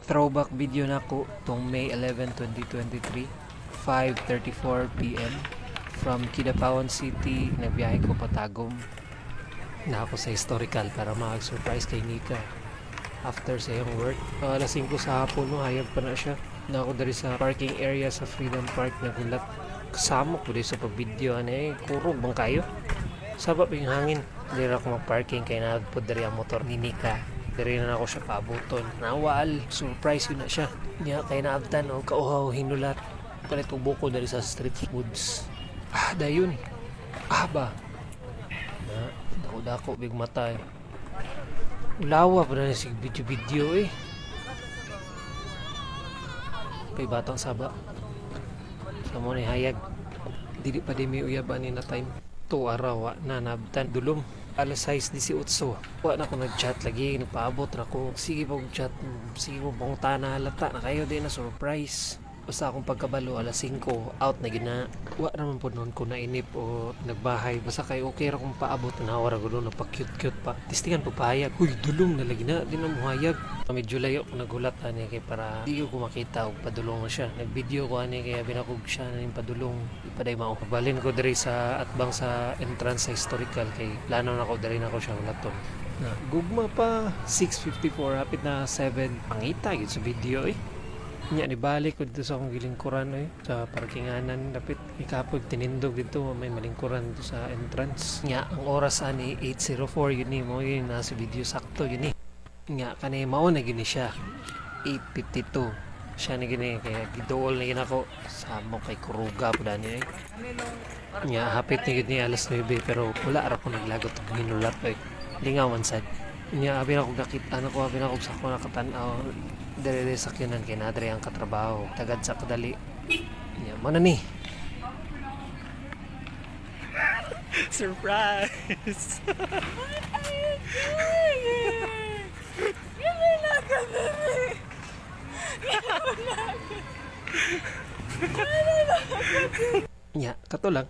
Throwback video na ko tong May 11, 2023, 5:34 PM from Kidapawan City. Nagbiyahe ko patagom na ako sa historical para mag-surprise kay Nika after sa iyong work. Alas 5 sa hapon no, hayag pa na siya. Na ako dari sa parking area sa Freedom Park, nagulat. Kasama ko din sa pag-video kurog bang kayo? Sabab yung hangin. Dili ako mag-parking kay nagpod dari ang motor ni Nika. Diri na ako siya paabuton. Nawaal, surprise yun na siya. Niya kay naabtan o kauhaw hinulat. Palit ko buko dari sa street foods. Dayon. Ba? Na, dako-dako big mata eh. Ulawa pa na si video-video eh. Pay batang saba. Sa mo ni hayag. Dili pa di may uyab ani na time. 2 araw na nabtan dulom. Alas 6:18. Wa na ako nag-chat lagi, nagpaabot na ako. Sige pong chat, sige mo pong tana halata na kayo din na surprise. Basta akong pagkabalo alas 5 out na gina. Wa naman po noon ko nainip o nagbahay. Basta kayo okay ra kong paabot na nawara ko doon, napaka-cute pa. Tistingan po pahayag. Uy, dulong na lagi na, di na muhayag. Medyo layo ko nagulat ani kay para di ko makita og padulong na siya. Nag-video ko ani kaya binakog siya na yung padulong. Ipaday mao. Balin ko diri sa atbang sa entrance sa historical kay plano na ko diri na ko siya ulaton. Na gugma pa 6:54 hapit na 7. Pangita gid sa video eh. Nya ni balik ko dito sa akong gilingkuran sa parkinganan dapit ikapog tinindog dito may malingkuran dito sa entrance. Nya ang oras ani 8:04 yun ni mo yun nasa video sakto yun ni. Nya kanay mao na gini siya 8:52 siya ni gini kaya gidool na gina ko sa mo kay kuruga po dani nya hapit ni gini alas 9 pero wala ra ko naglagot og ginulat lingawan sad. Nya abi na ko nakita ano ko abi na ko sa ko nakatan-aw dere sa sakyanan kay nadre ang katrabaho tagad sa kadali. Nya mo na ni surprise. Nya kato lang